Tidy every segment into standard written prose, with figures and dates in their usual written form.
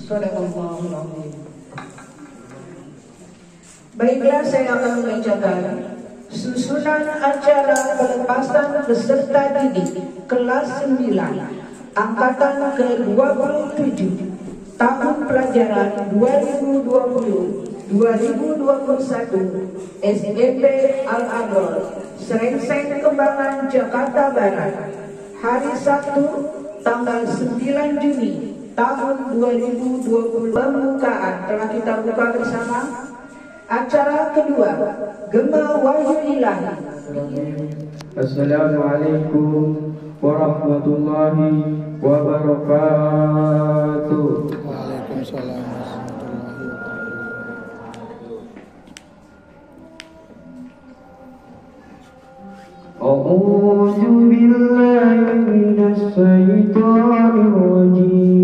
Shadaqallahul Azim. Baiklah, saya akan membacakan susunan acara pelepasan peserta didik kelas 9 angkatan ke-27 tahun pelajaran 2020-2021 SMP Al-Adol, Srengseng Kembangan, Jakarta Barat, hari Sabtu tanggal 9 Juni tahun 2020. Pembukaan telah kita buka bersama. Acara kedua, Gema Wahyu Ilahi. Assalamualaikum warahmatullahi wabarakatuh. Waalaikumsalam warahmatullahi wabarakatuh. A'udzu billahi minasy syaithanir rajim.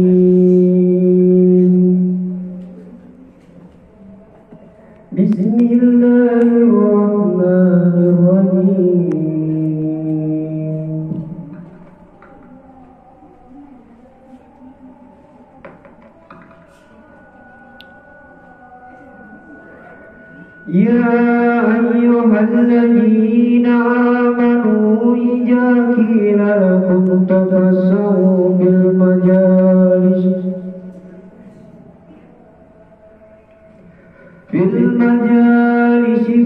Bismillahirrahmanirrahim. Ya ayyuhalladzina amanu idza qila lakum tafassahu bil majalis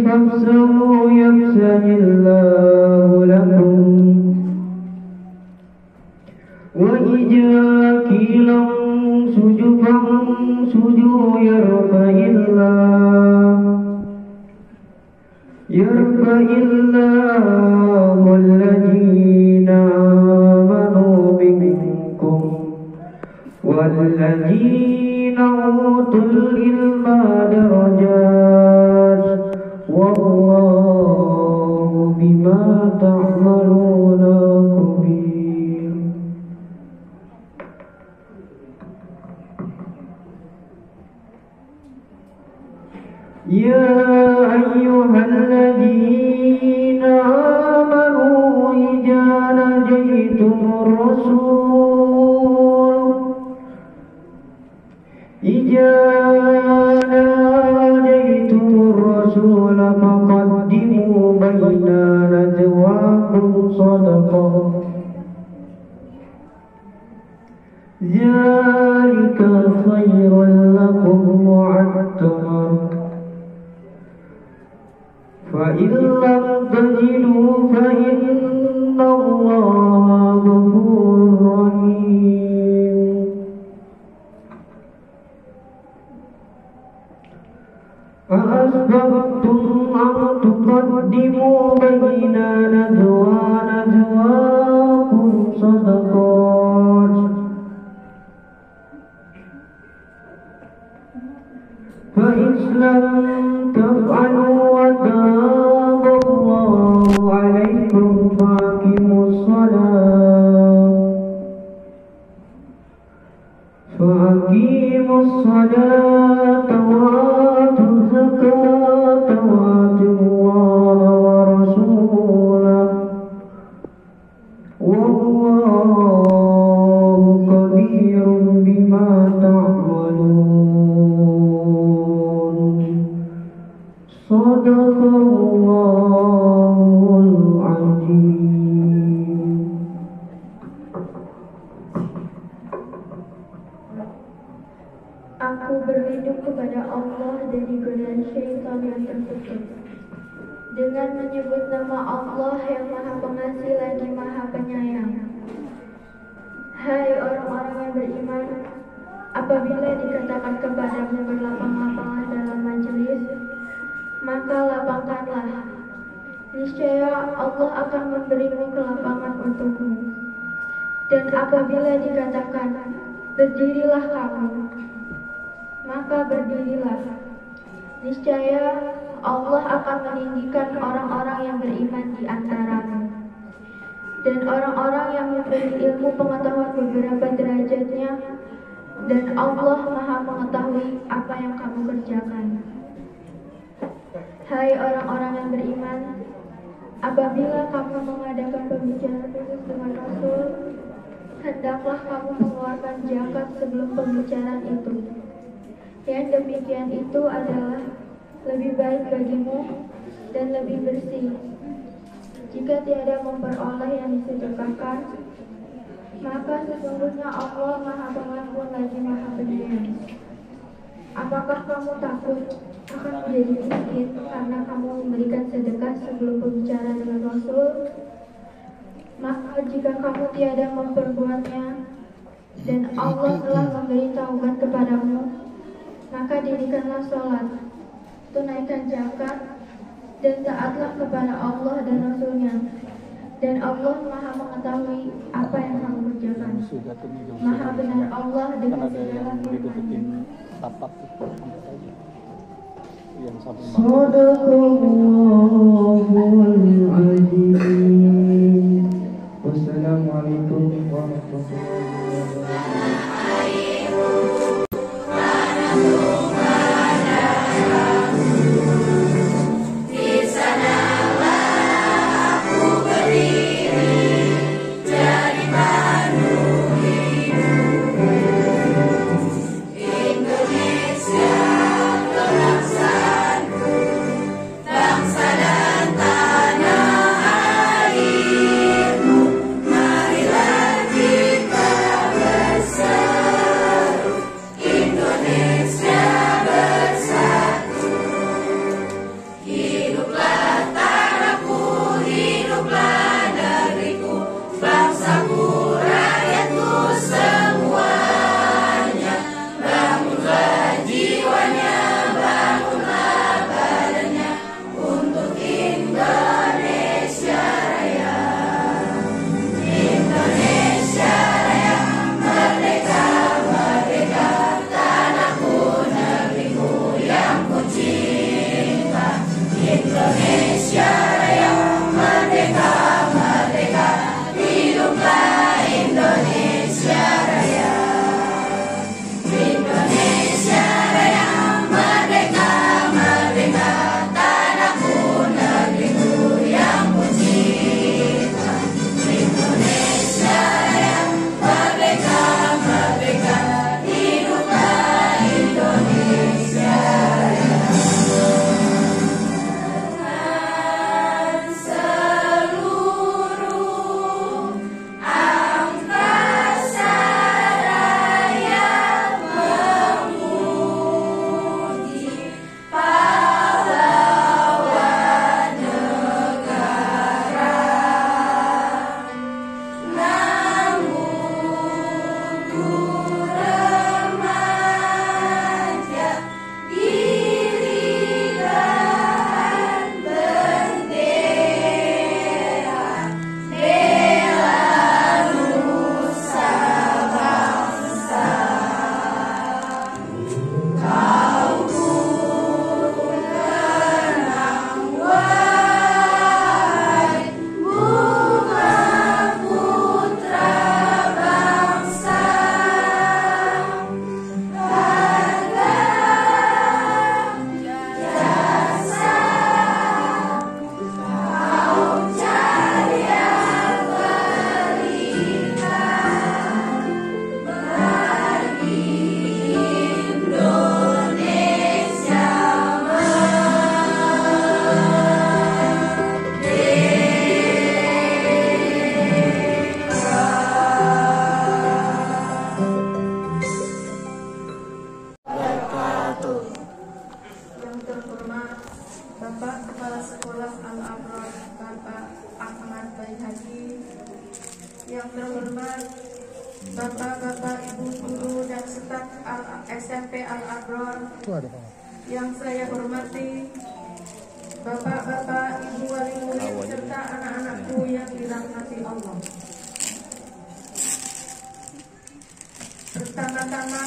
fafsahu yafsahillahu lakum wa idza qila suju yarfa'illahu alladhina amanu minkum walladhina utul ilma darajat wallahu bima ta'maluna khabir. Ya ayyuhalladzina amanu idza najaytumur rasul faqaddimu baina najwakum sadaqah dzalika khairul lakum mu'attamar فإن لم تجدوا فإن الله غفور رحيم. أأسببتم أن تقدموا بين نجواكم صدقات فإن لم تفعلوا وتاب الله عليكم فأقيموا الصلاة وآتوا الزكاة وأطيعوا الله ورسوله والله خبير بما تعملون. Sadaqallahul Azim. Aku berlindung kepada Allah dari godaan syaitan yang terkutuk dengan menyebut nama Allah yang Maha Pengasih lagi Maha Penyayang. Hai orang-orang yang beriman, apabila dikatakan kepadamu berlapang-lapangan dalam majelis, maka lapangkanlah. Niscaya Allah akan memberimu kelapangan untukmu. Dan apabila dikatakan berdirilah kamu, maka berdirilah. Niscaya Allah akan meninggikan orang-orang yang beriman di antaramu. Dan orang-orang yang memberi ilmu pengetahuan beberapa derajatnya, dan Allah Maha mengetahui apa yang kamu kerjakan. Hai orang-orang yang beriman, apabila kamu mengadakan pembicaraan khusus dengan Rasul, hendaklah kamu mengeluarkan zakat sebelum pembicaraan itu. Yang demikian itu adalah lebih baik bagimu dan lebih bersih. Jika tiada memperoleh yang disedekahkan, maka sesungguhnya Allah Maha Pengampun lagi Maha Penyayang. Apakah kamu takut akan menjadi miskin karena kamu memberikan sedekah sebelum berbicara dengan Rasul? Maka jika kamu tiada memperbuatnya dan Allah telah memberitahukan kepadamu, maka dirikanlah sholat, tunaikan zakat, dan taatlah kepada Allah dan Rasulnya. Dan Allah Maha mengetahui apa yang kamu kerjakan. Maha benar Allah dengan segala firman-Nya. Tapak itu yang satu Sadaqallahul azim. Wassalamualaikum warahmatullahi wabarakatuh. Yang terhormat Bapak-bapak, Ibu guru dan staf SMP Al-Abrar, yang saya hormati Bapak-bapak, Ibu wali murid serta anak-anakku yang dirahmati Allah. Pertama-tama,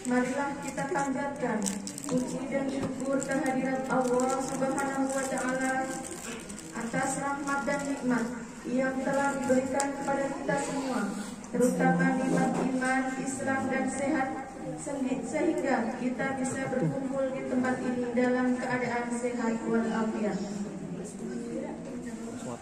marilah kita panjatkan puji dan syukur kehadirat Allah Subhanahu wa Ta'ala atas rahmat dan nikmat yang telah diberikan kepada kita semua, terutama nikmat iman, Islam dan sehat, sehingga kita bisa berkumpul di tempat ini dalam keadaan sehat walafiat.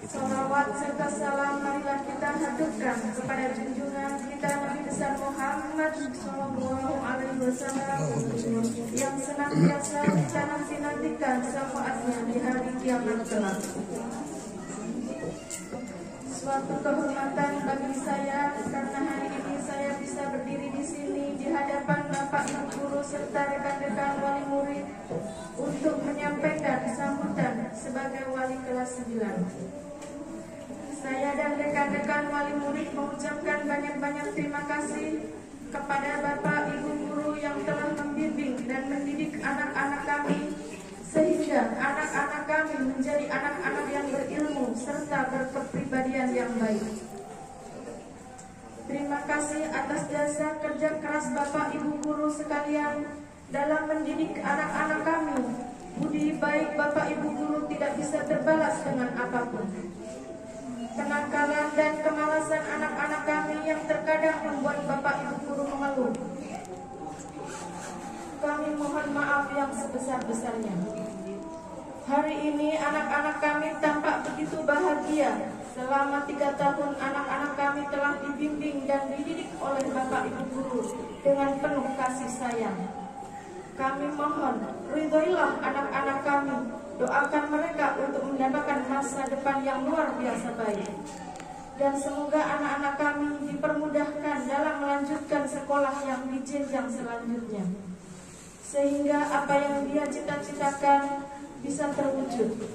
Salawat serta salam marilah kita haturkan kepada junjungan kita Nabi besar Muhammad Sallallahu Alaihi Wasallam yang senantiasa kita nantikan syafaatnya di hari kiamat kelak. Suatu kehormatan bagi saya karena hari ini saya bisa berdiri di sini di hadapan Bapak Ibu Guru serta rekan-rekan wali murid untuk menyampaikan sambutan sebagai wali kelas 9. Saya dan rekan-rekan wali murid mengucapkan banyak-banyak terima kasih kepada Bapak Ibu Guru yang telah membimbing dan mendidik anak-anak kami sehingga anak-anak kami menjadi anak-anak yang berilmu serta berkepribadian yang baik. Terima kasih atas jasa kerja keras Bapak Ibu Guru sekalian dalam mendidik anak-anak kami. Budi baik Bapak Ibu Guru tidak bisa terbalas dengan apapun. Kenakalan dan kemalasan anak-anak kami yang terkadang membuat Bapak Ibu Guru mengeluh. Kami mohon maaf yang sebesar-besarnya. Hari ini anak-anak kami tampak begitu bahagia. Selama 3 tahun anak-anak kami telah dibimbing dan dididik oleh Bapak Ibu Guru dengan penuh kasih sayang. Kami mohon ridhoilah anak-anak kami. Doakan mereka untuk mendapatkan masa depan yang luar biasa baik. Dan semoga anak-anak kami dipermudahkan dalam melanjutkan sekolah yang di jenjang selanjutnya, sehingga apa yang dia cita-citakan bisa terwujud.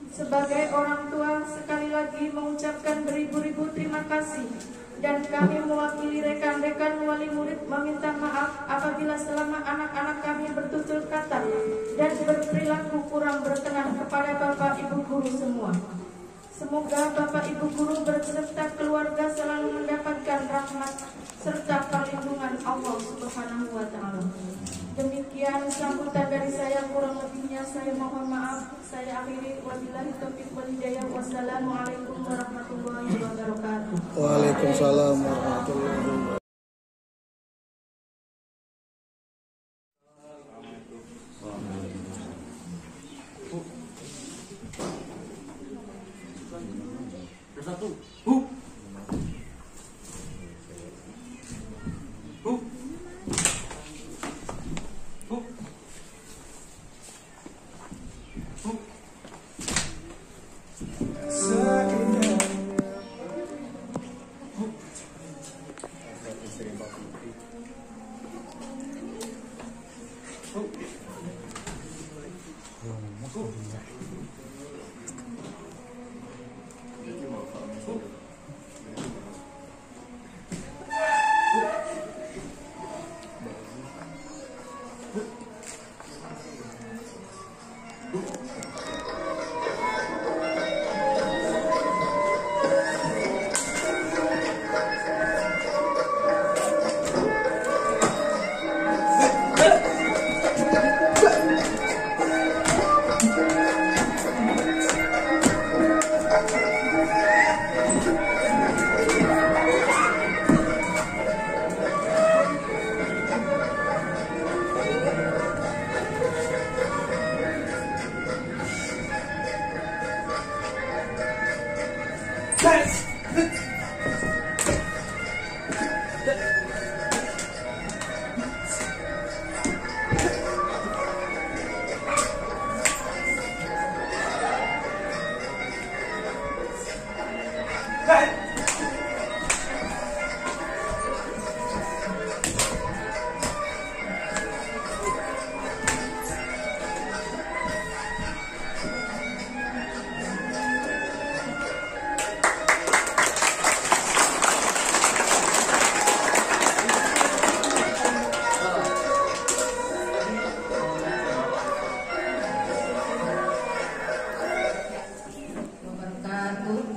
Sebagai orang tua, sekali lagi mengucapkan beribu-ribu terima kasih. Dan kami mewakili rekan-rekan wali murid meminta maaf apabila selama anak-anak kami bertutur kata dan berperilaku kurang berkenan kepada Bapak Ibu Guru semua. Semoga Bapak Ibu Guru berserta keluarga selalu mendapatkan rahmat serta perlindungan Allah Subhanahu wa Ta'ala. Demikian sambutan dari saya, kurang lebihnya saya mohon maaf. Saya akhiri, wabillahi taufiq wal hidayah. Wassalamualaikum warahmatullahi wabarakatuh. Waalaikumsalam warahmatullahi wabarakatuh.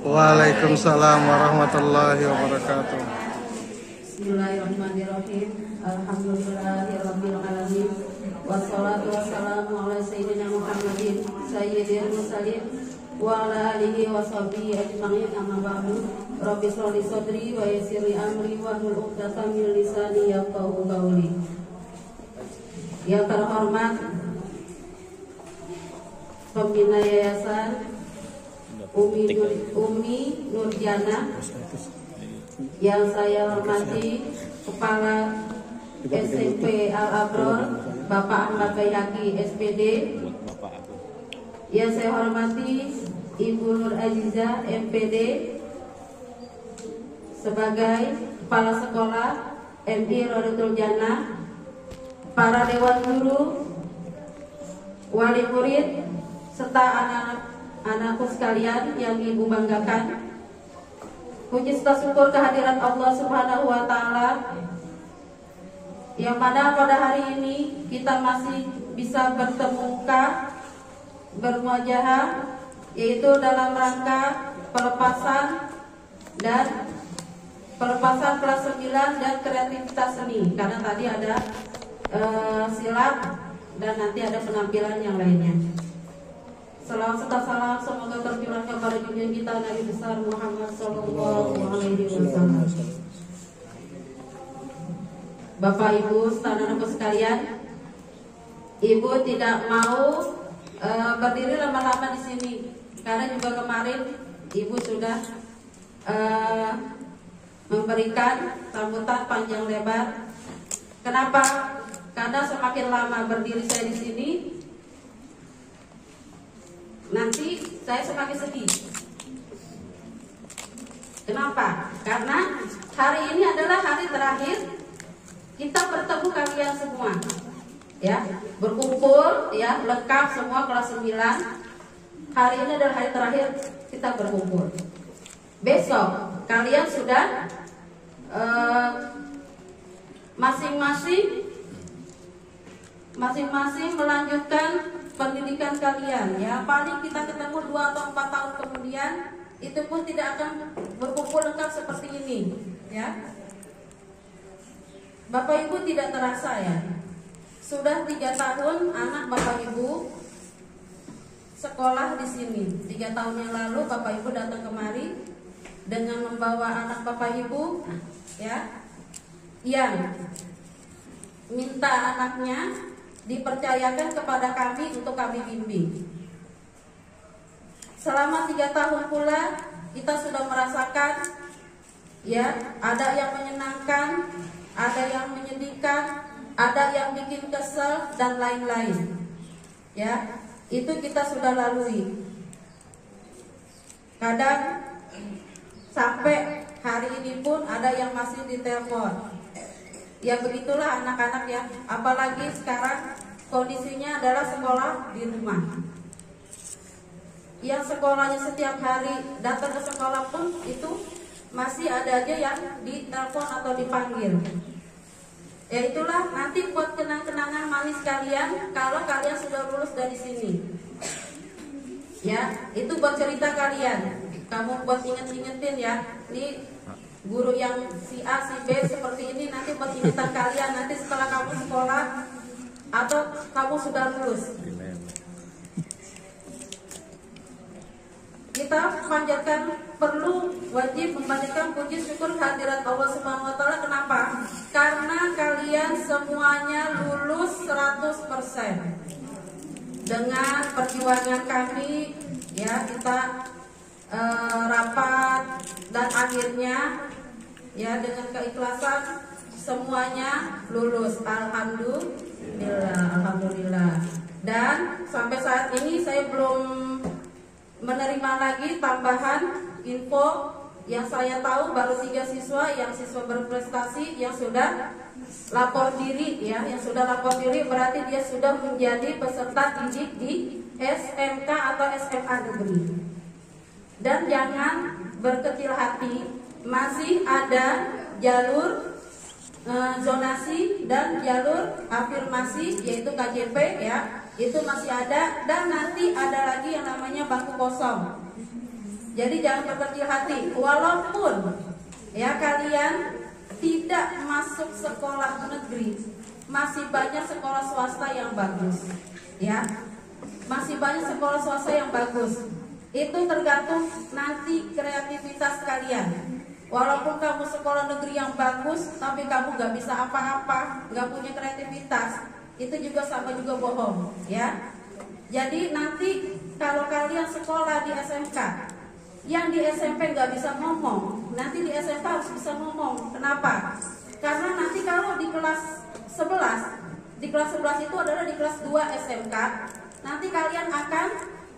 Waalaikumsalam warahmatullahi wabarakatuh. Bismillahirrahmanirrahim. Alhamdulillahirabbil alamin. Wassalatu wassalamu ala sayyidina Muhammadin sayyidil mursalin wa ala alihi washabihi ajma'in, amma ba'du. Rabbi shrah li sadri wa yassir li amri wahlul 'uqdatam min lisani yafqahu qawli. Yang terhormat Pembina Yayasan Umi Nurjana Yang saya hormati Kepala SMP Al-Abror Bapak Ahmad Bayhaqi SPD. Yang saya hormati Ibu Nur Aziza MPD sebagai Kepala Sekolah MI Rodatul Jannah, para dewan guru, wali murid, serta anak-anakku sekalian yang Ibu banggakan. Puji serta syukur kehadiran Allah Subhanahu wa Ta'ala, yang mana pada hari ini kita masih bisa bertemu muka, bermuajahah, yaitu dalam rangka pelepasan kelas 9 dan kreativitas seni. Karena tadi ada silat dan nanti ada penampilan yang lainnya. Salam serta salam semoga tercurah kepada junjungan kita Nabi besar Muhammad Sallallahu Alaihi Wasallam. Bapak Ibu, saudara-saudaraku sekalian, Ibu tidak mau berdiri lama-lama di sini karena juga kemarin Ibu sudah memberikan sambutan panjang lebar. Kenapa? Karena semakin lama berdiri saya di sini, nanti saya semakin sedih. Kenapa? Karena hari ini adalah hari terakhir kita bertemu kalian semua, ya, berkumpul, ya, lengkap semua kelas 9. Hari ini adalah hari terakhir kita berkumpul. Besok kalian sudah masing-masing melanjutkan pendidikan kalian, ya. Paling kita ketemu 2 atau 4 tahun kemudian, itu pun tidak akan berkumpul lengkap seperti ini, ya. Bapak Ibu tidak terasa, ya, sudah 3 tahun anak Bapak Ibu sekolah di sini. 3 tahun yang lalu Bapak Ibu datang kemari dengan membawa anak Bapak Ibu, ya, yang minta anaknya dipercayakan kepada kami untuk kami bimbing. Selama 3 tahun pula kita sudah merasakan, ya, ada yang menyenangkan, ada yang menyedihkan, ada yang bikin kesel dan lain-lain, ya. Itu kita sudah lalui. Kadang sampai hari ini pun ada yang masih ditelepon. Ya begitulah anak-anak, ya. Apalagi sekarang kondisinya adalah sekolah di rumah. Yang sekolahnya setiap hari datang ke sekolah pun itu masih ada aja yang ditelepon atau dipanggil. Ya itulah nanti buat kenang-kenangan manis kalian kalau kalian sudah lulus dari sini. Ya, itu buat cerita kalian. Kamu buat inget-ingetin, ya. Ini guru yang si A, si B seperti ini nanti buat ingatan kalian nanti setelah kamu sekolah atau kamu sudah lulus. Kita wajib memanjatkan puji syukur kehadirat Allah Subhanahu wa Ta'ala. Kenapa? Karena kalian semuanya lulus 100%. Dengan perjuangan kami, ya, kita rapat dan akhirnya, ya, dengan keikhlasan semuanya lulus. Alhamdulillah. Dan sampai saat ini saya belum menerima lagi tambahan info. Yang saya tahu baru 3 siswa yang siswa berprestasi yang sudah lapor diri, ya, yang sudah lapor diri berarti dia sudah menjadi peserta didik di SMK atau SMA negeri. Dan jangan berkecil hati, masih ada jalur zonasi dan jalur afirmasi yaitu KJP, ya, itu masih ada, dan nanti ada lagi yang namanya bangku kosong. Jadi jangan berkecil hati, walaupun, ya, kalian tidak masuk sekolah negeri, masih banyak sekolah swasta yang bagus, ya, masih banyak sekolah swasta yang bagus. Itu tergantung nanti kreativitas kalian. Walaupun kamu sekolah negeri yang bagus, tapi kamu gak bisa apa-apa, gak punya kreativitas, itu juga sama juga bohong, ya. Jadi nanti kalau kalian sekolah di SMK, Yang di SMP nggak bisa ngomong, nanti di SMP harus bisa ngomong. Kenapa? Karena nanti kalau di kelas 11, di kelas 11 itu adalah di kelas 2 SMK, nanti kalian akan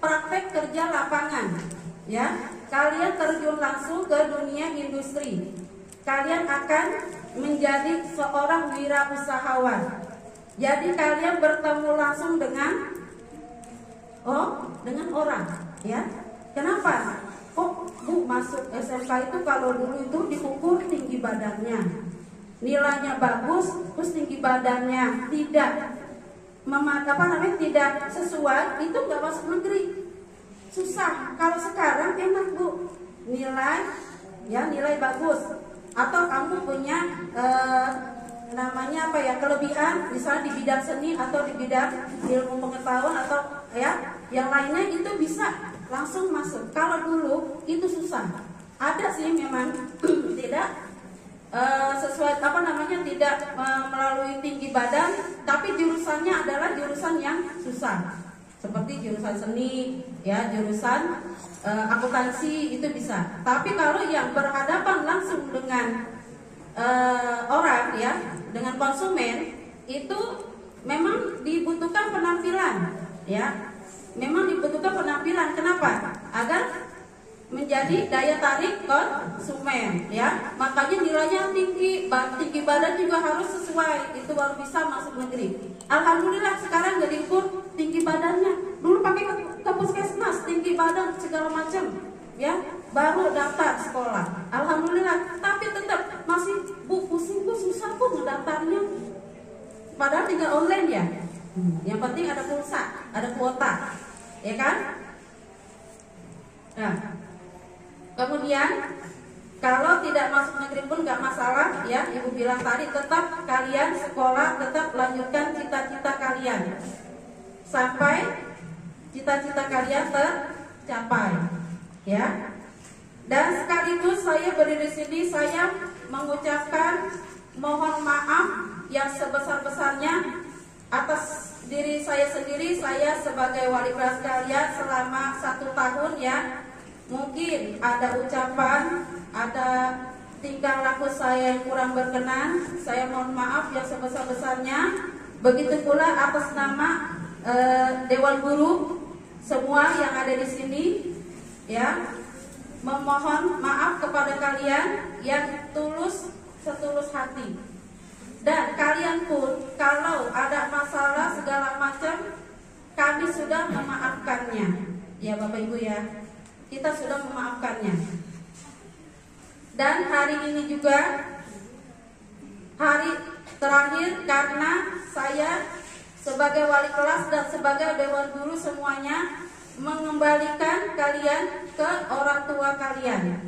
praktek kerja lapangan, ya. Kalian terjun langsung ke dunia industri. Kalian akan menjadi seorang wirausahawan. Jadi kalian bertemu langsung dengan orang, ya. Kenapa? Kok Bu masuk SMK itu kalau dulu itu diukur tinggi badannya, nilainya bagus, terus tinggi badannya tidak tidak sesuai, itu nggak masuk negeri. Susah. Kalau sekarang enak Bu, nilai bagus, atau kamu punya kelebihan, misalnya di bidang seni atau di bidang ilmu pengetahuan atau yang lainnya, itu bisa langsung masuk. Kalau dulu itu susah. Ada sih memang tidak sesuai tidak melalui tinggi badan, tapi jurusannya adalah jurusan yang susah. Seperti jurusan seni, ya, jurusan akuntansi itu bisa. Tapi kalau yang berhadapan langsung dengan orang, ya, dengan konsumen, itu memang dibutuhkan penampilan, ya. Memang dibutuhkan penampilan. Kenapa? Agar menjadi daya tarik konsumen, ya. Makanya nilainya tinggi badan juga harus sesuai, itu baru bisa masuk negeri. Alhamdulillah sekarang nggak diukur tinggi badannya. Dulu pakai ke puskesmas, tinggi badan segala macam, ya, baru daftar sekolah. Alhamdulillah, tapi tetap masih Bu, pusing Bu, susah Bu ngedaftarnya. Padahal tinggal online, ya. Yang penting ada pulsa, ada kuota, ya kan? Nah, kemudian kalau tidak masuk negeri pun nggak masalah, ya. Ibu bilang tadi, tetap kalian sekolah, tetap lanjutkan cita-cita kalian sampai cita-cita kalian tercapai, ya. Dan sekaligus saya berdiri di sini, saya mengucapkan mohon maaf yang sebesar-besarnya atas diri saya sendiri. Saya sebagai wali kelas kalian selama 1 tahun, ya, mungkin ada ucapan, ada tingkah laku saya yang kurang berkenan. Saya mohon maaf yang sebesar-besarnya. Begitu pula atas nama Dewan Guru semua yang ada di sini, ya, memohon maaf kepada kalian yang setulus hati. Dan kalian pun kalau ada masalah segala macam, kami sudah memaafkannya, ya Bapak Ibu, ya. Kita sudah memaafkannya. Dan hari ini juga hari terakhir, karena saya sebagai wali kelas dan sebagai dewan guru semuanya mengembalikan kalian ke orang tua kalian.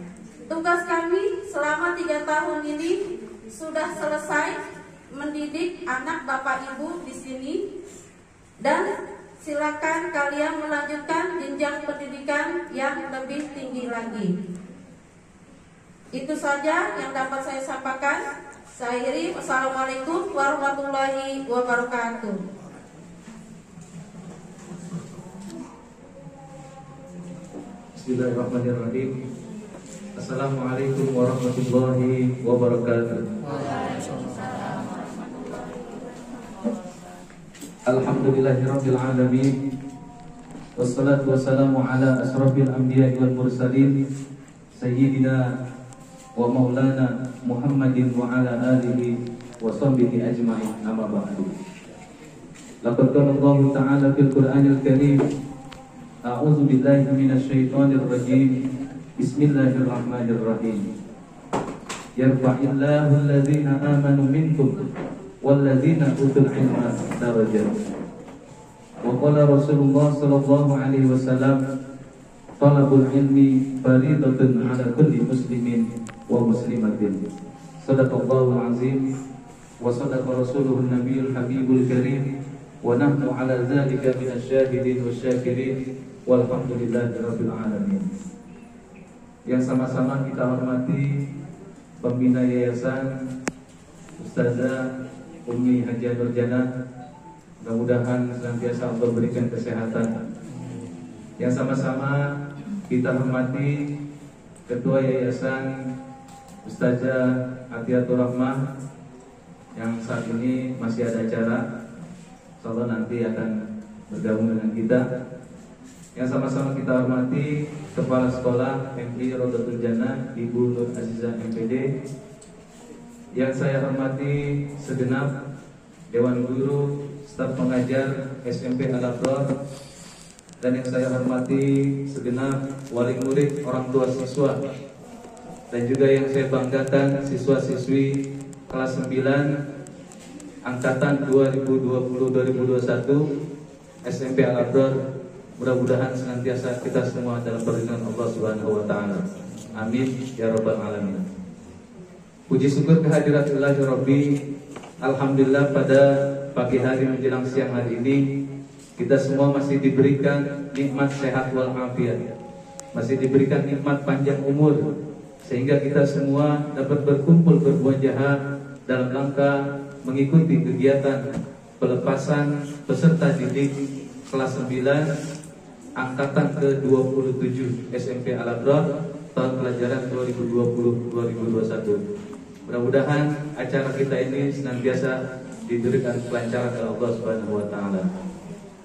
Tugas kami selama 3 tahun ini sudah selesai mendidik anak Bapak Ibu di sini, dan silakan kalian melanjutkan jenjang pendidikan yang lebih tinggi lagi. Itu saja yang dapat saya sampaikan. Saya akhiri. Wassalamualaikum warahmatullahi wabarakatuh. Bismillahirrahmanirrahim. Assalamualaikum warahmatullahi wabarakatuh. Alhamdulillahirabbil alamin. Wassalatu wassalamu ala asrofil anbiya'i wal mursalin sayyidina wa maulana Muhammadin wa ala alihi wa sahbihi ajma'in, amma ba'du. Laqad qala Allah ta'ala fil Qur'anil Karim, a'udzu billahi minasy syaithanir rajim. Bismillahirrahmanirrahim. Yarfa'illahu alladhina amanu minkum walladzina utul ilma darajat. Wa qala Rasulullah sallallahu alaihi wasallam, talabul ilmi faridatun ala kulli muslimin wa muslimatin. Shadaqallahul azim wa sadaqa rasuluhun nabiyul habibul karim, wa nahnu ala dzalika minasy syahidin wasyakirin, walhamdulillahi rabbil alamin. Yang sama-sama kita hormati pembina yayasan Ustazah Umi Hajiah Nurjana, mudah-mudahan senantiasa Allah berikan kesehatan. Yang sama-sama kita hormati Ketua Yayasan Ustazah Atiatur Rahmah yang saat ini masih ada acara, insyaallah nanti akan bergabung dengan kita. Yang sama-sama kita hormati Kepala Sekolah MI Rodatul Jannah Ibu Nur Azizah MPD. Yang saya hormati segenap Dewan Guru, staf pengajar SMP Al-Abrar, dan yang saya hormati segenap wali murid, orang tua siswa, dan juga yang saya banggakan siswa-siswi kelas 9 angkatan 2020-2021 SMP Al-Abrar. Mudah-mudahan senantiasa kita semua dalam perlindungan Allah Subhanahu wa taala. Amin ya rabbal alamin. Puji syukur kehadirat Ilahi Rabbi. Alhamdulillah pada pagi hari menjelang siang hari ini kita semua masih diberikan nikmat sehat wal afiat. Masih diberikan nikmat panjang umur sehingga kita semua dapat berkumpul bermuajahah dalam rangka mengikuti kegiatan pelepasan peserta didik kelas 9 angkatan ke-27 SMP Al-Abrar tahun pelajaran 2020-2021. Mudah-mudahan acara kita ini senantiasa diberikan kelancaran oleh Allah Subhanahu wa taala.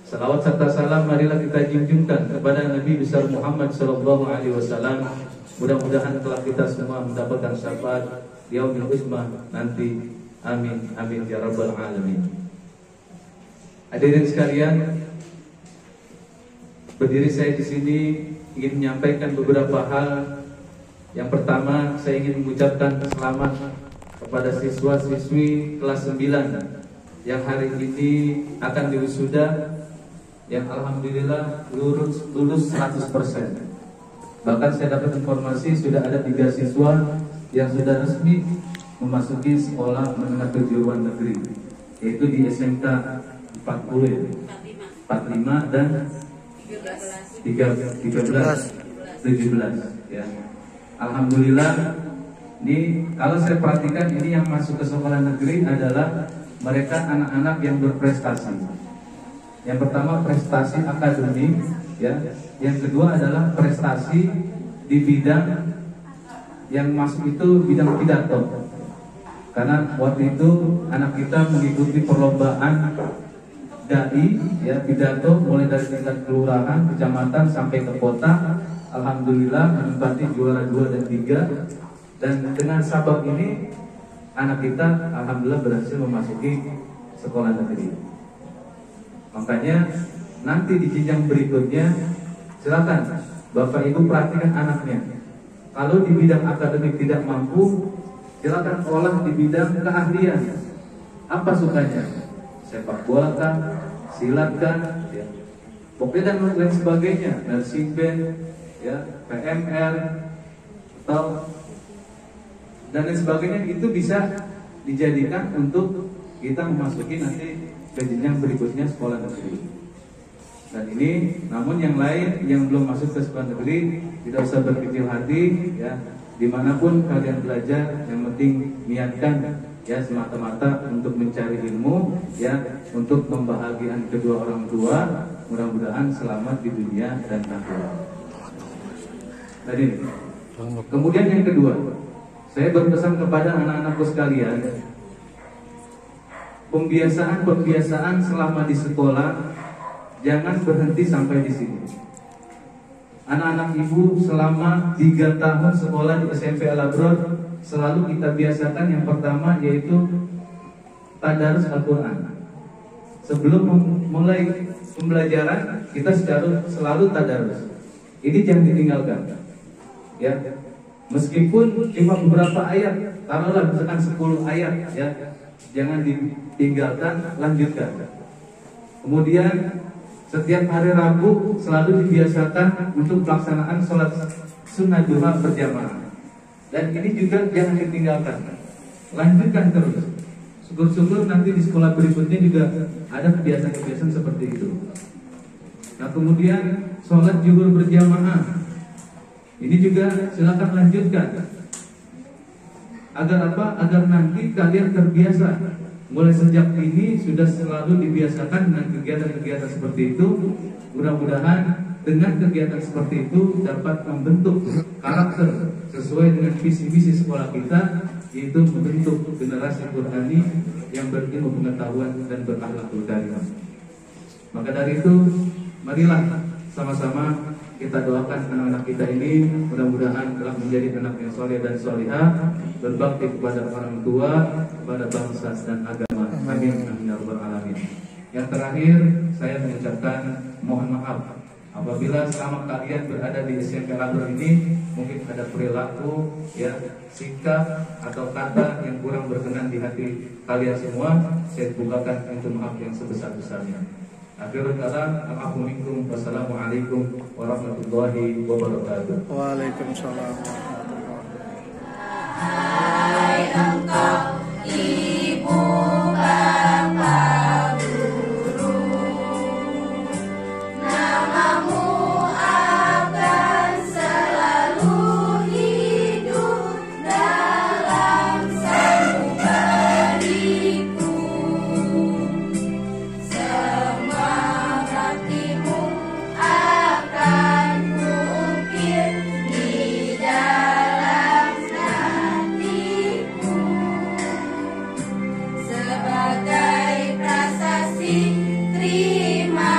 Salawat serta salam marilah kita junjungkan kepada Nabi besar Muhammad sallallahu alaihi wasallam. Mudah-mudahan kelak kita semua mendapatkan syafaat yaumil qiyamah nanti. Amin amin ya rabbal alamin. Hadirin sekalian, berdiri saya di sini ingin menyampaikan beberapa hal. Yang pertama, saya ingin mengucapkan selamat kepada siswa-siswi kelas 9 yang hari ini akan diwisuda, yang alhamdulillah lulus 100%. Bahkan saya dapat informasi sudah ada 3 siswa yang sudah resmi memasuki sekolah menengah kejuruan negeri, yaitu di SMK 45 dan 17 ya. Alhamdulillah, ini kalau saya perhatikan ini yang masuk ke sekolah negeri adalah mereka anak-anak yang berprestasi. Yang pertama prestasi akademik ya, yang kedua adalah prestasi di bidang yang masuk itu bidang pidato. Karena waktu itu anak kita mengikuti perlombaan dai ya, pidato mulai dari tingkat kelurahan, kecamatan sampai ke kota. Alhamdulillah menempati juara 2 dan 3. Dan dengan sabab ini anak kita alhamdulillah berhasil memasuki sekolah negeri. Makanya nanti di jenjang berikutnya silakan Bapak Ibu perhatikan anaknya. Kalau di bidang akademik tidak mampu, silakan olah di bidang keahlian. Apa sukanya? Sepak bola kan, silat kan, ya. Pokoknya dan lain sebagainya, nursing band, ya, PMR, atau dan lain sebagainya, itu bisa dijadikan untuk kita memasuki nanti ke jenjang berikutnya sekolah negeri. Dan ini, namun yang lain yang belum masuk ke sekolah negeri tidak usah berkecil hati, ya. Dimanapun kalian belajar, yang penting niatkan ya semata-mata untuk mencari ilmu, ya, untuk membahagiakan kedua orang tua. Mudah-mudahan selamat di dunia dan akhirat. Tadi. Kemudian yang kedua, saya berpesan kepada anak-anakku sekalian, pembiasaan selama di sekolah jangan berhenti sampai di sini. Anak-anak ibu selama 3 tahun sekolah di SMP Al-Abrar selalu kita biasakan yang pertama yaitu tadarus Al-Quran. Sebelum mulai pembelajaran kita selalu tadarus. Ini jangan ditinggalkan. Ya, meskipun cuma beberapa ayat, taruhlah misalkan 10 ayat, ya, jangan ditinggalkan, lanjutkan. Kemudian setiap hari Rabu selalu dibiasakan untuk pelaksanaan sholat sunnah duha berjamaah. Dan ini juga jangan ditinggalkan, lanjutkan terus. Syukur-syukur nanti di sekolah berikutnya juga ada kebiasaan-kebiasaan seperti itu. Nah kemudian sholat zuhur berjamaah, ini juga silakan lanjutkan. Agar apa? Agar nanti kalian terbiasa. Mulai sejak ini sudah selalu dibiasakan dengan kegiatan-kegiatan seperti itu. Mudah-mudahan dengan kegiatan seperti itu dapat membentuk karakter sesuai dengan visi-misi sekolah kita, yaitu membentuk generasi Qurani yang berilmu pengetahuan dan berakhlakul karimah. Maka dari itu, marilah sama-sama kita doakan anak-anak kita ini mudah-mudahan telah menjadi anak yang soleh dan solihah, berbakti kepada orang tua, kepada bangsa dan agama. Amin ya rabbal alamin. Yang terakhir, saya mengucapkan mohon maaf apabila selama kalian berada di SMP Al-Nur ini mungkin ada perilaku, ya, sikap atau kata yang kurang berkenan di hati kalian semua. Saya bukakan pintu maaf yang sebesar-besarnya. Akhirul kalam, aku minkum. Wassalamualaikum warahmatullahi wabarakatuh. Waalaikumsalam. Hai engkau ibu bapak guru, namamu akan selalu hidup dalam sanubariku. Semua baktimu akan kuukir di dalam hatiku sebagai prasasti terima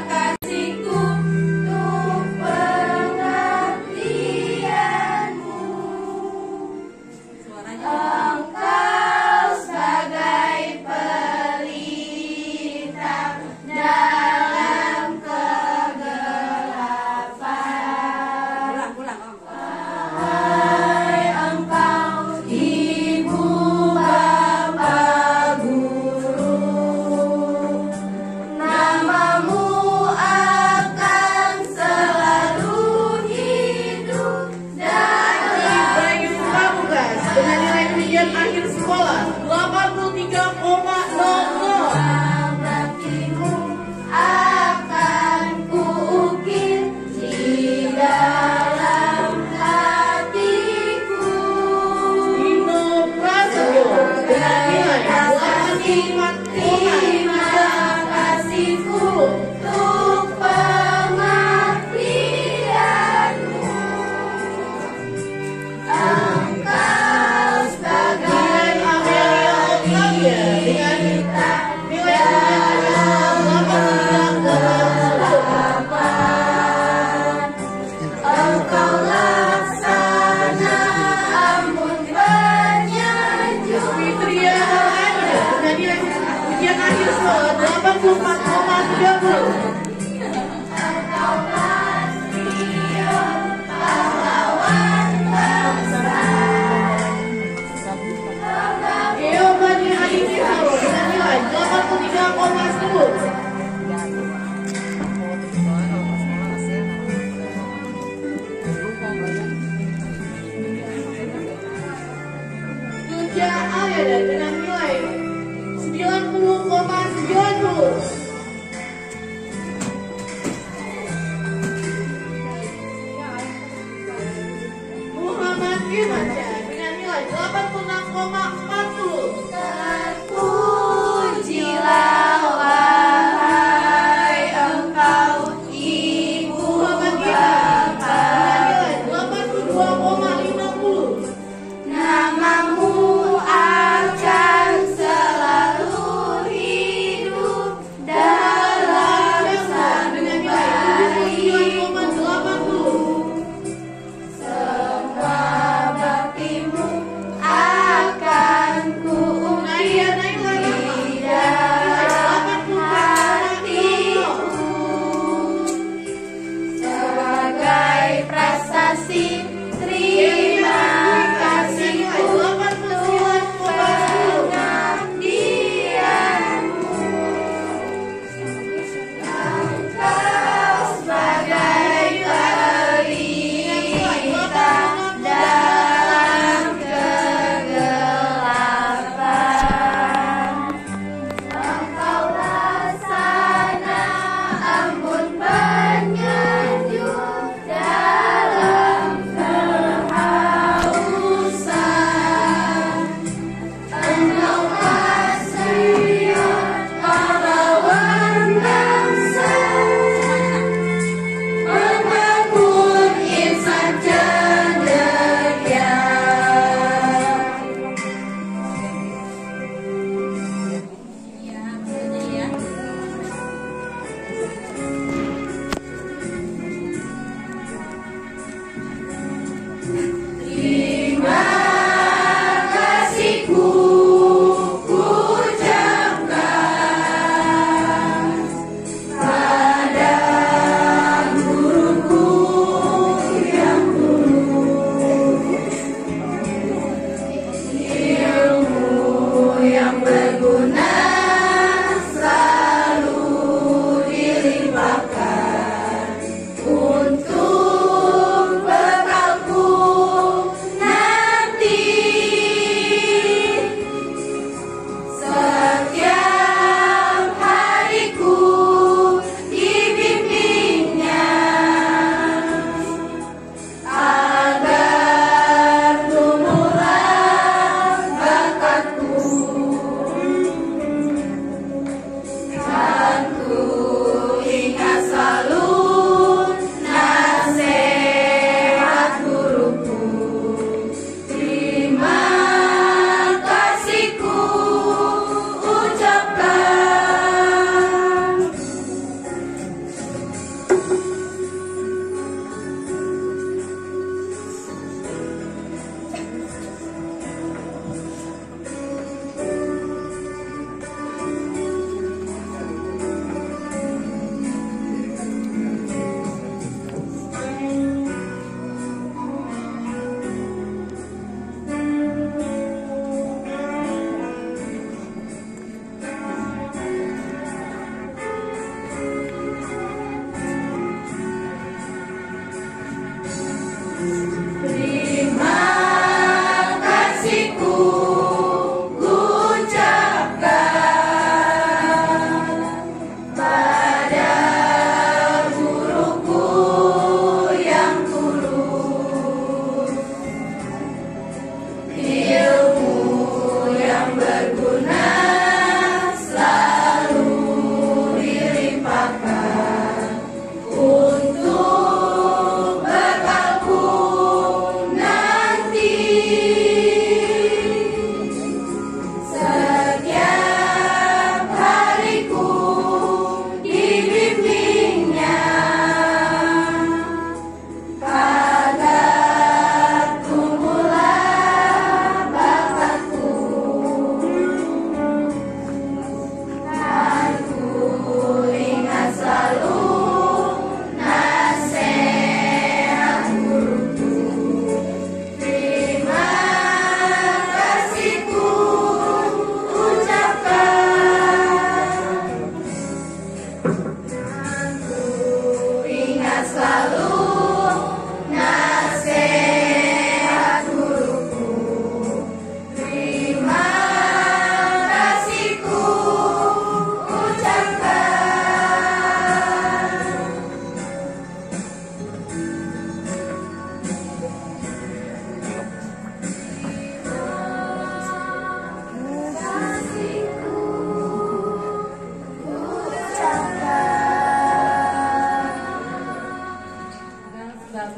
kasihku untuk pengabdianmu. Engkau sebagai pelita dalam kegelapan. Hai engkau ibu bapak guru, namamu akan selalu hidup dalam Baik kamu guys, dengan nilai ujian akhir sekolah 83,00. baktimu akan kuukir di dalam hatiku. Dino Prasetyo dengan nilai Terima kasihku untuk pengabdianmu. Engkau sebagai Amelia Octavia dengan nilai ujian Engkau laksana amun penyanjung. Fitria Anja dengan nilai ujian akhir sekolah 84,30. Engkau patriot pahlawan bangsa. Giovanni Aditiro dengan nilai 83,10. Tuja Ayada dengan nilai 90,90. Muhammad Firmansyah dengan nilai 86,40. Terpujilah wahai engkau ibu bapak, dengan nilai 82,50. namamu akan selalu hidup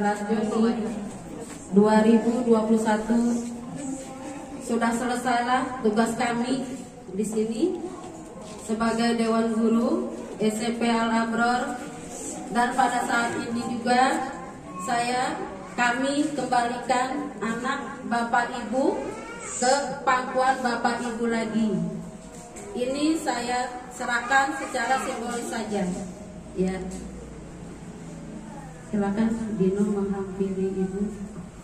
Juni 2021. Sudah selesailah tugas kami di sini sebagai Dewan Guru SMP Al-Abror, dan pada saat ini juga kami kembalikan anak Bapak Ibu ke pangkuan Bapak Ibu lagi. Ini saya serahkan secara simbolis saja. Ya. Silakan Dino menghampiri Ibu.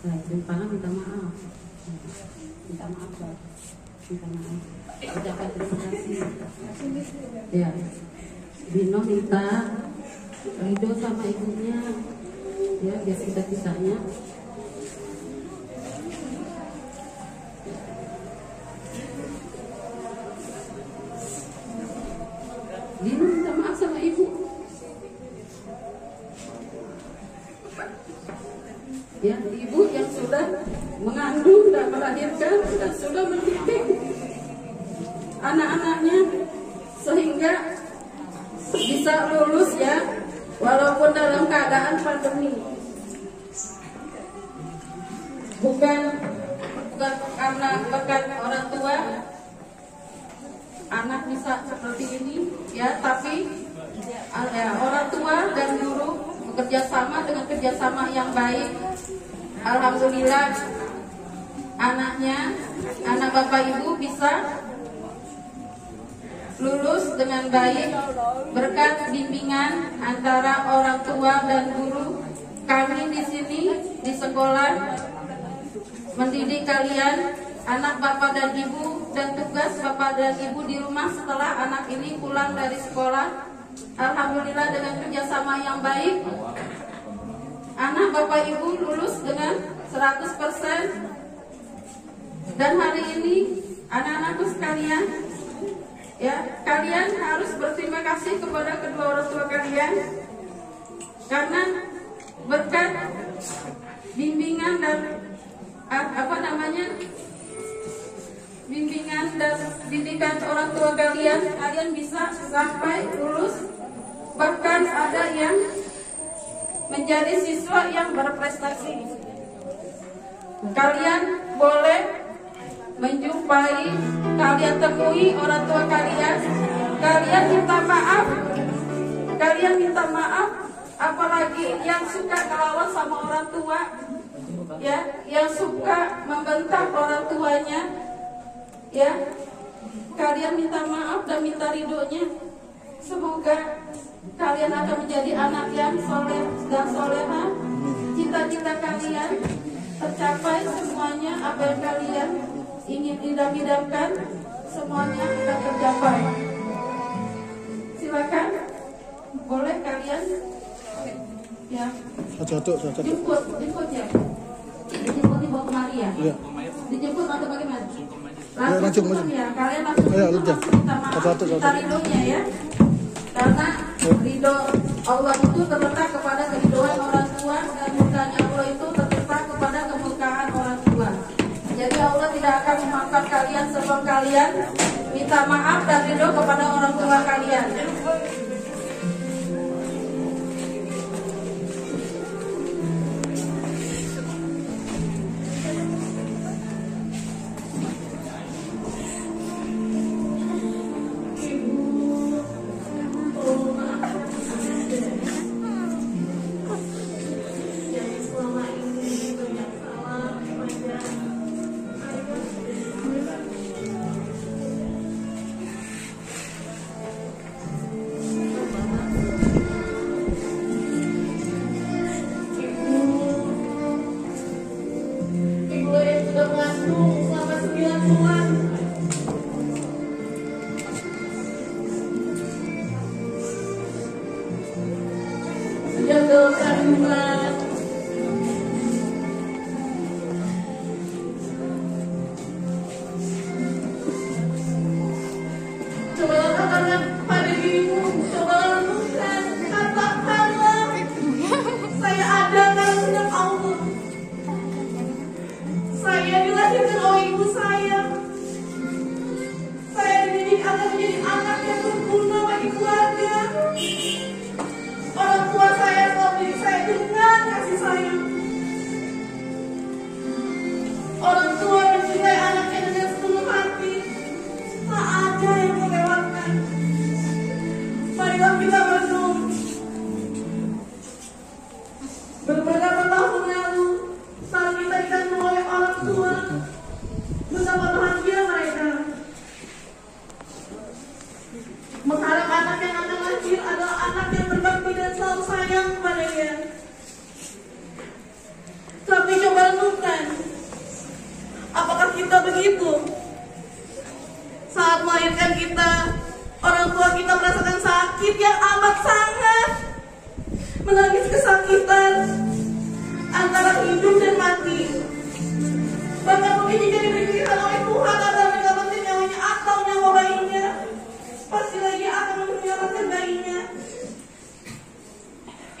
Saya minta maaf. Minta maaf, Pak. Minta maaf. Ucapkan terima kasih. Ya. Dino minta ridho sama ibunya. Ya, biar kita-kitanya. Dino minta maaf sama ibu. Ya, ibu yang sudah mengandung dan melahirkan dan sudah mendidik anak-anaknya sehingga bisa lulus, ya, walaupun dalam keadaan pandemi. Bukan karena berkat orang tua anak bisa seperti ini, ya, tapi orang tua dan guru bekerja sama dengan kerjasama yang baik. Alhamdulillah anak Bapak Ibu bisa lulus dengan baik berkat bimbingan antara orang tua dan guru. Kami di sini di sekolah mendidik kalian, anak Bapak dan Ibu, dan tugas Bapak dan Ibu di rumah setelah anak ini pulang dari sekolah. Alhamdulillah dengan kerjasama yang baik, anak Bapak Ibu lulus dengan 100%. Dan hari ini anak-anakku sekalian, ya, kalian harus berterima kasih kepada kedua orang tua kalian karena berkat bimbingan dan bimbingan dan didikan orang tua kalian, kalian bisa sampai lulus. Bahkan ada yang menjadi siswa yang berprestasi. Kalian boleh menjumpai, kalian temui orang tua kalian, kalian minta maaf, apalagi yang suka ngelawan sama orang tua, ya, yang suka membentak orang tuanya, ya, kalian minta maaf dan minta ridhonya. Semoga kalian akan menjadi anak yang soleh dan soleha. Cita-cita kalian tercapai semuanya, apa yang kalian ingin idam-idamkan semuanya akan tercapai. Silakan, boleh kalian, ya, jemput ya, dijemput dibawa kemari ya, dijemput atau bagaimana? Langsung ya, kalian langsung minta ridhonya, ya. Karena ridho Allah itu terletak kepada keridhoan orang tua, dan murkanya Allah itu terletak kepada kemurkaan orang tua. Jadi Allah tidak akan memaafkan kalian sebelum kalian minta maaf dan ridho kepada orang tua kalian. kita begitu? Saat melahirkan kita, orang tua kita merasakan sakit yang amat sangat, menangis kesakitan antara hidup dan mati. Bahkan mungkin jika diberikan oleh Tuhan agar menyelamatkan nyawanya atau nyawa bayinya, pastilah dia akan menyelamatkan bayinya.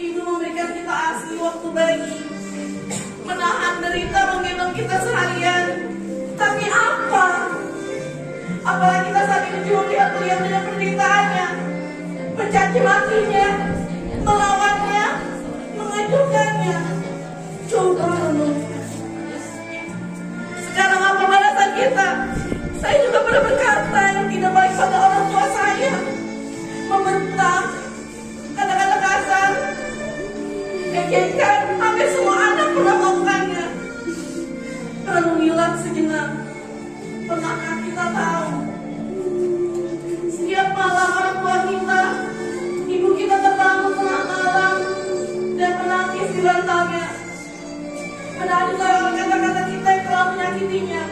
Ibu memberikan kita ASI waktu bayi, menahan derita menggendong kita seharian. Tapi apa? Apalagi kita saat ini cuma lihat dengan penderitaannya, mencaci makinya, melawannya, mengajukannya. Coba renungkan. Sekarang apa balasan kita? Saya juga pernah berkata yang tidak baik pada orang tua saya, membentak, kata-kata kasar, ejekan. Hampir semua anak pernah melakukannya. Renungilah sejenak. Pernahkah kita tahu setiap malam orang tua kita, ibu kita terbangun tengah malam dan menangis di bantalnya, menangis kata-kata kita yang telah menyakitinya.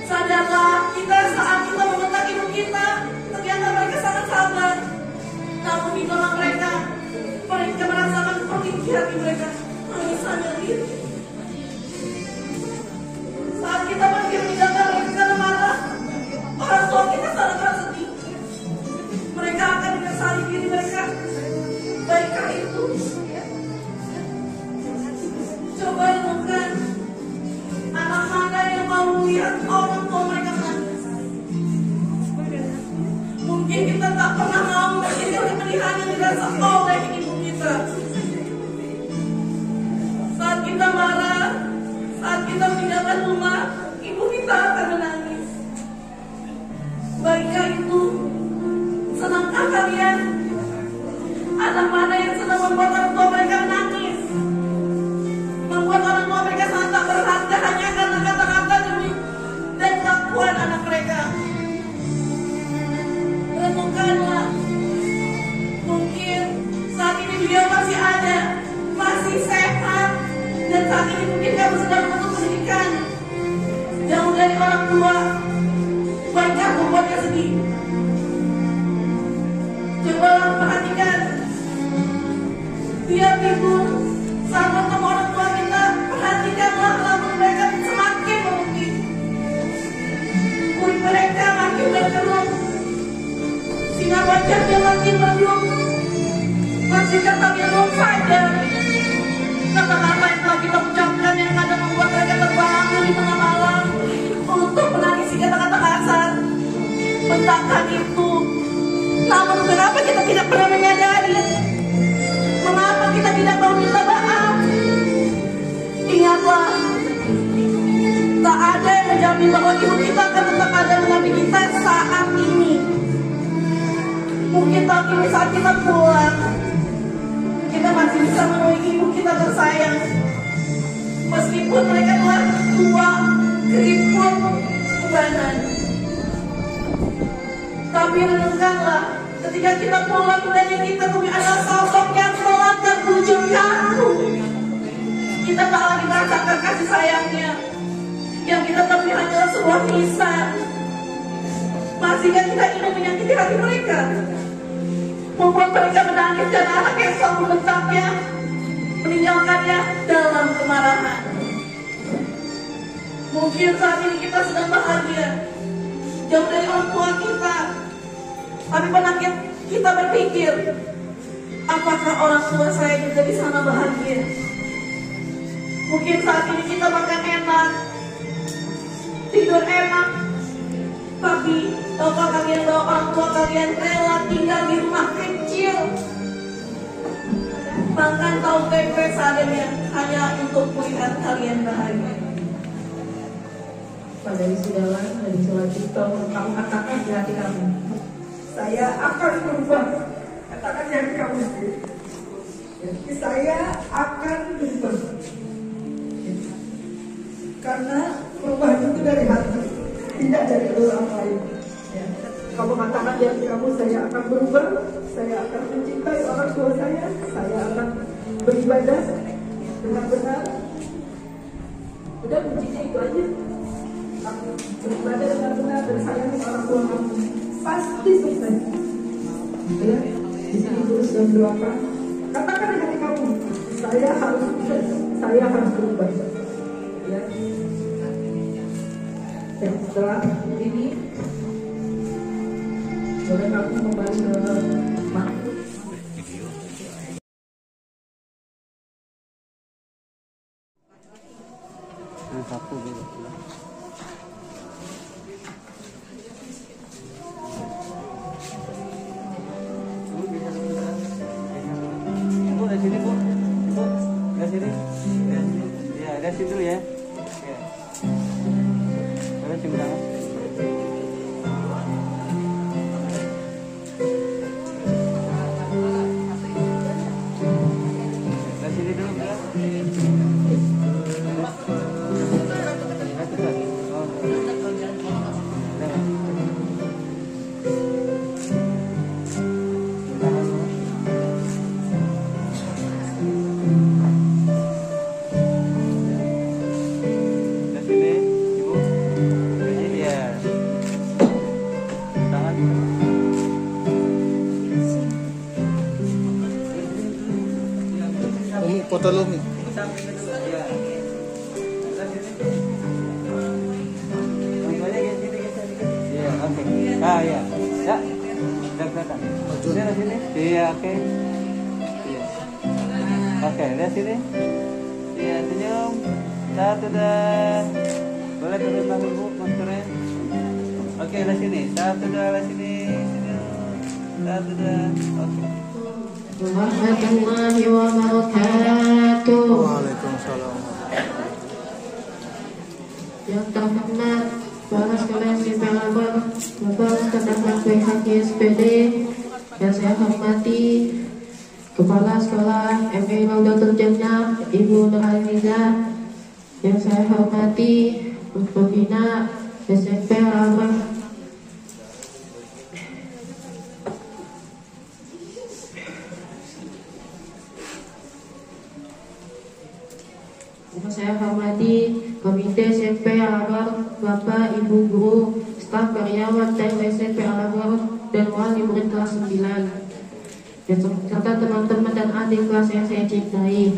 Sadarlah kita saat kita membentak ibu kita, ternyata mereka sangat sabar. Namun di dalam mereka merasakan seperti di hati mereka menangis sendiri. Saat kita pergi meninggalkan mereka karena marah, orang tua kita sangat sedih. Mereka akan menyesali diri mereka. Baikkah itu? Coba renungkan, anak mana yang mau lihat orang tua mereka menangis? Mungkin kita tak pernah mau menjadi kepedihan yang dirasa oleh ibu kita. Saat kita marah, saat kita meninggalkan rumah, ibu kita akan menangis. Baikkah itu? Senangkah kalian? Anak mana yang senang membuat orang tua mereka menangis? Membuat orang tua mereka sangat tak berharga hanya karena kata-kata demi dan kelakuan anak mereka. Renungkanlah. Mungkin saat ini beliau masih ada, masih sehat, dan saat ini mungkin kamu sedang menuntut pendidikan jauh dari orang tua. Baikkah membuatnya sedih? Cobalah perhatikan. Tiap ibu saat bertemu orang tua kita, perhatikanlah rambut mereka semakin memutih, kulit mereka makin berkerut, sinar wajahnya makin mendung. Pastikan kami belum sadar kata-kata yang telah kita ucapkan yang kadang membuat mereka terbangun di tengah malam untuk menangisi kata-kata kasar, bentakan itu. Namun kenapa kita tidak pernah menyadari? Mengapa kita tidak mau minta maaf? Ingatlah, tak ada yang menjamin bahwa ibu kita akan tetap ada mendampingi kita saat ini. Mungkin tahun ini saat kita pulang, kita masih bisa menemui ibu kita tersayang. Meskipun mereka telah tua, keriput, ubanan. Tapi renungkanlah, ketika kita pulang dan yang kita temui adalah sosok yang telah terbujur kaku. Kita tak lagi merasakan kasih sayangnya. Yang kita temui hanyalah sebuah nisan. Masihkah kita ingin menyakiti hati mereka, membuat mereka menangis dan anak yang selalu membentaknya, meninggalkannya dalam kemarahan? Mungkin saat ini kita sedang bahagia, jauh dari orang tua kita. Tapi pernah kita berpikir, apakah orang tua saya juga di sana bahagia? Mungkin saat ini kita makan enak, tidur enak, tapi tahukah kalian bahwa orang tua kalian rela tinggal di rumah kecil, makan tahu tempe seadanya hanya untuk melihat kalian bahagia? Pada wisudawan dari sholat itu, kamu katakan di hati kamu, saya akan berubah. Katakan di hati kamu sendiri, saya akan berubah. Karena perubahan itu dari hati, tidak dari orang lain. Kamu katakan di hati kamu, saya akan berubah, saya akan mencintai orang tua saya akan beribadah dengan benar, Udah kuncinya itu aja. Beribadah dengan benar dan sayangi orang tua kamu, pasti sukses. Ya, di sini terus dan berdoa. Katakan di hati kamu, saya harus sukses, saya harus berubah. Ya. Dan setelah ini, boleh kamu kembali ke makhluk. Satu gitu. Bu, dari sini bu, bu, dari sini, ya, dari situ dulu ya. Ya. Boleh cium tangan. Dari sini dulu ya. Umi foto lu Umi. Ah ya, ya, udah kelihatan. Dari sini, iya oke, iya, oke dari sini, iya senyum, satu dah, boleh turun tangan bu, maskernya, oke dari sini, satu dah dari sini, senyum, satu dah, oke. Warahmatullahi wabarakatuh. Waalaikumsalam. Yang terhormat para sekalian sipelabar, Bapak Ustadz PHG SPD, yang saya hormati Kepala Sekolah MI Raudatul Jannah Ibu Nur Aziza, yang saya hormati Pembina SMP Al-Amrah, saya hormati Komite SMP Al-Amrah, Bapak Ibu Guru, staf karyawan dan SMP Al-Amrah dan wali murid kelas 9, serta teman-teman dan adik kelas yang saya cintai.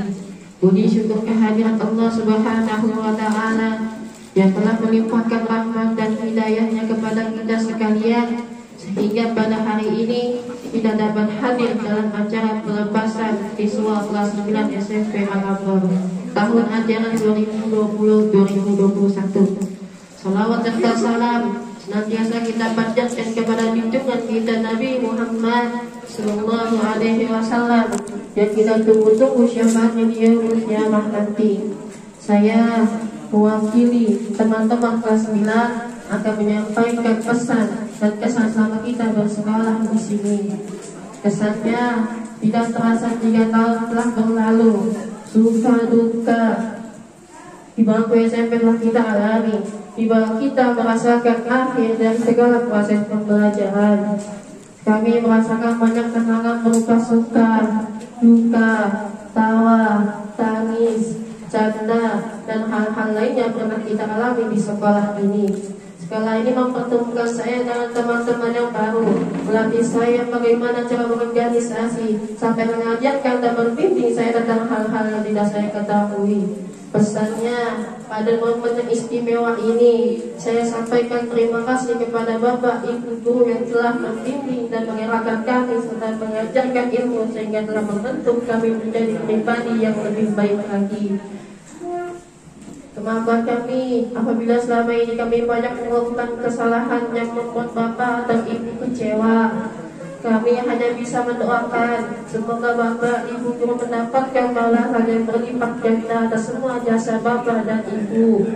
Puji syukur kehadirat Allah Subhanahu wa Ta'ala yang telah melimpahkan rahmat dan hidayahnya kepada kita sekalian, sehingga pada hari ini kita dapat hadir dalam acara pelepasan siswa kelas 9 SMP Al-Amrah tahun ajaran 2020-2021. Salawat serta salam senantiasa kita panjatkan kepada junjungan kita Nabi Muhammad Sallallahu Alaihi Wasallam yang kita tunggu-tunggu syafaatnya di yaumul qiyamah nanti. Saya mewakili teman-teman kelas 9 akan menyampaikan pesan dan kesan selama kita bersekolah di sini. Kesannya tidak terasa 3 tahun telah berlalu. Suka duka di bangku SMP telah kita alami, di bawah kita merasakan akhir dari segala proses pembelajaran. Kami merasakan banyak kenangan berupa suka, duka, tawa, tangis, canda, dan hal-hal lain yang pernah kita alami di sekolah ini. Sekolah ini mempertemukan saya dengan teman-teman yang baru, melatih saya bagaimana cara berorganisasi, sampai mengajarkan dan membimbing saya tentang hal-hal yang tidak saya ketahui. Pesannya, pada momen yang istimewa ini, saya sampaikan terima kasih kepada Bapak Ibu Guru yang telah membimbing dan mengerahkan kami serta mengajarkan ilmu sehingga telah membentuk kami menjadi pribadi yang lebih baik lagi. Kemampuan kami apabila selama ini kami banyak melakukan kesalahan yang membuat Bapak atau Ibu kecewa. Kami hanya bisa mendoakan semoga Bapak Ibu Guru mendapatkan balasan yang berlipat ganda atas semua jasa Bapak dan Ibu.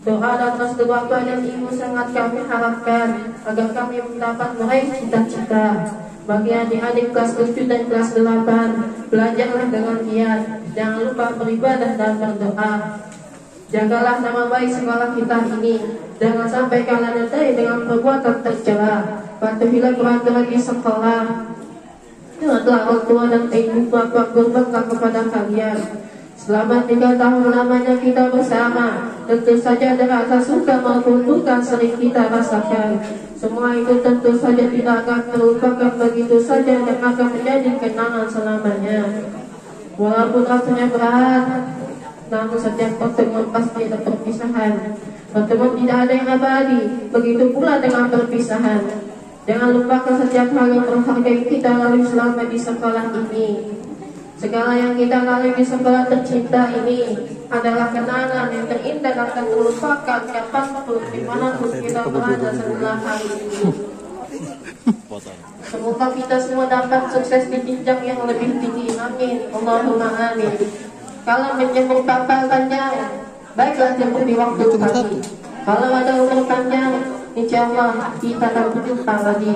Doa dan restu Bapak dan Ibu sangat kami harapkan agar kami mendapat meraih cita-cita. Bagi adik-adik kelas 7 dan kelas 8, belajarlah dengan giat, jangan lupa beribadah dan berdoa. Jagalah nama baik sekolah kita ini. Jangan sampai kalian nanti dengan perbuatan tercela. Patuhilah peraturan di sekolah. Itulah orang tua dan ibu bapak berbakti kepada kalian. Selama 3 tahun lamanya kita bersama, tentu saja ada rasa suka maupun duka sering kita rasakan. Semua itu tentu saja tidak akan terlupakan begitu saja dan akan menjadi kenangan selamanya. Walaupun rasanya berat, namun setiap pertemuan pasti ada perpisahan. Pertemuan tidak ada yang abadi, begitu pula dengan perpisahan. Jangan lupakan setiap hal yang berharga yang kita lalui selama di sekolah ini. Segala yang kita lalui di sekolah tercinta ini adalah kenangan yang terindah dan tak terlupakan kapanpun dimanapun kita berada setelah hari ini. Semoga kita semua dapat sukses di jenjang yang lebih tinggi. Amin. Allahumma amin. Kalau menjemput kapal panjang, baiklah jemput di waktu pagi. Kalau ada umur panjang, insya Allah kita akan berjumpa lagi.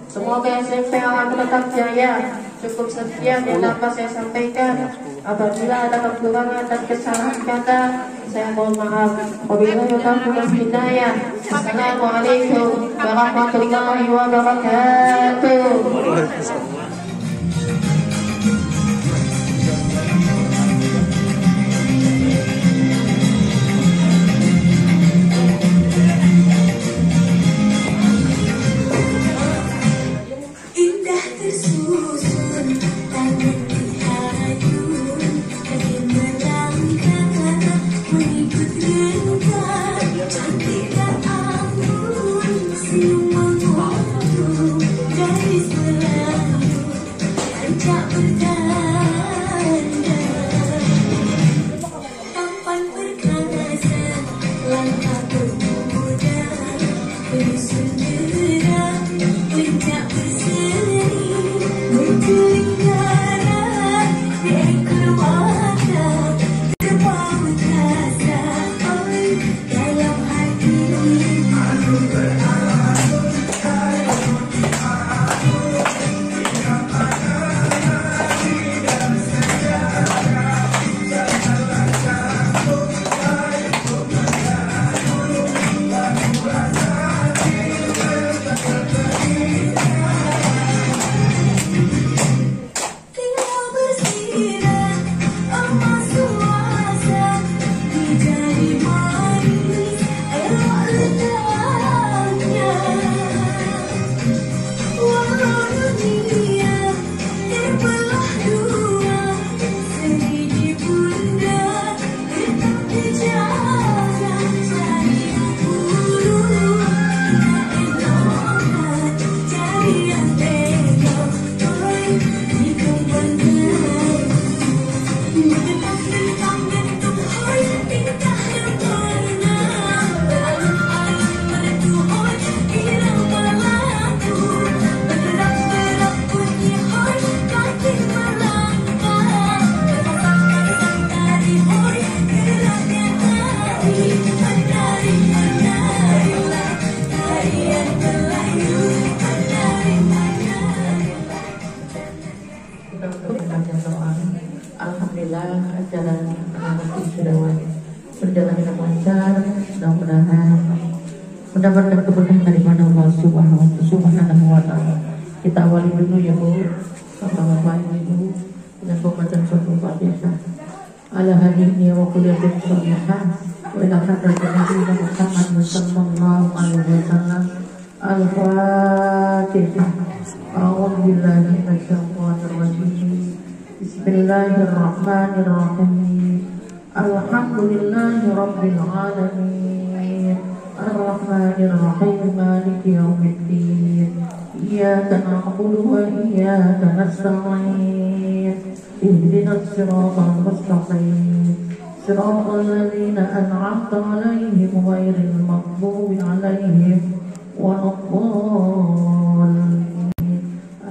Semoga SMP akan tetap jaya. Cukup sekian yang dapat saya sampaikan. Apabila ada kekurangan dan kesalahan kata, saya mohon maaf. Wabillahi taufiq wal hidayah. Assalamualaikum warahmatullahi wabarakatuh. Indah tersusun tangan dihayun, kaki melangkah mengikut renggang, cantik dan anggun, senyum mengutuk dari selalu rancak bertanda. Tampan perkasa, langkah bermuda, berusun derang, rancak berseri, menculik darah di ekor mata, terbawa rasa dalam hati. Tinggal bersirah emas suasa di jari manis elok ledaknya. Walau dunia terbelah dua, sedih di bunda tetap dijaga. Cari bulu enak, cari yang tega, di kumpulan mentang-mentang bentuk hoi, tingkah yang warna alun-alun merdu hoi, irama lagu bergerak-gerak bunyi hoi, kaki melangkah berpasangan tari hoi, geraknya tari menari-menarilah tarian Melayu, menari-menarilah. Kita membaca doa. Alhamdulillah acara nanti sudah berjalan dengan lancar. Mudah-mudahan keberkahan dari mana Allah Subhanahu wa Ta'ala. Kita awali dulu ya Bu, Bapak Ibu dengan pembacaan surah Al-Fatihah. Ala hadhihi wa kuliyatin sholihah wa ila hadratin Nabi Muhammad sallallahu alaihi wasallam. Al-Fatihah. A'udzu billahi minasyaitonir rajim. Bismillahirrahmanirrahim. Alhamdulillahi rabbil alamin. Ar-Rahmanir-Rahim. Maliki yaumiddin. Iyyaka na'budu wa iyyaka nasta'in. Ihdinas siratal mustaqim. Siratal ladzina an'amta 'alaihim ghairil maghdubi 'alaihim waladdallin.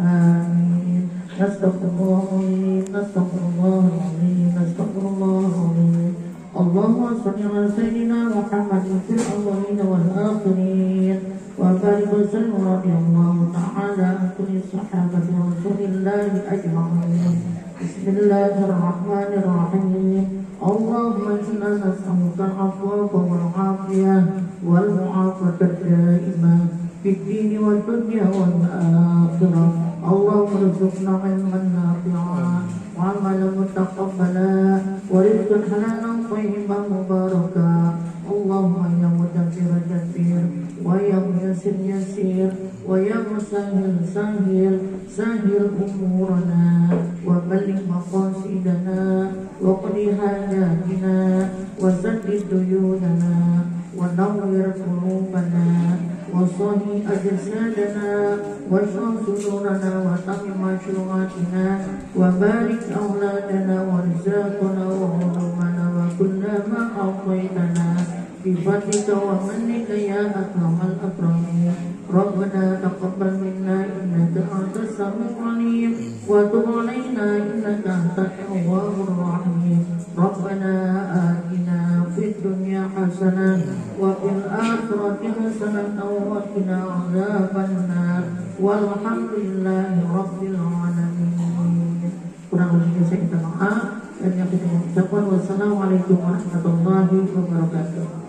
Amin. Astagfirullahaladzim, astagfirullahaladzim, astagfirullahaladzim. Allahumma salli ala sayyidina Muhammadin fil awwalin wal akhirin wa barik wa sallim radhiyallahu ta'ala an kulli sahabati Rasulillahi ajma'in. Bismillahirrahmanirrahim. Allahumma inna nas'aluka al-'afwa wal 'afiyah wal mu'afata daimah fid dini wad dunya wal akhirah. Allahumma rzuqna ilman nafi'an wa 'amalan mutaqabbala wa ورزقا حلالا طيبا مباركا اللهم يا مدبر دبر ويا ميسر يسير ويا مسهل سهل سهل أمورنا وبلغ مقاصدنا وقض حاجاتنا وسدد ديوننا ونور قلوبنا وصلي أجسادنا واشرح صدورنا وتمم مشروعاتنا وبارك أولادنا ورزاقنا وعلومنا وكل ما أعطيتنا بفضلك ومنك يا أكرم الأكرمين ربنا تقبل منا إنك أنت السميع العليم وتب علينا إنك أنت التواب الرحيم ربنا آتنا في الدنيا حسنة وفي الآخرة حسنة وقنا عذاب النار والحمد لله رب العالمين. Kurang lebihnya saya minta maaf dan yang kita ucapkan wassalamualaikum warahmatullahi wabarakatuh.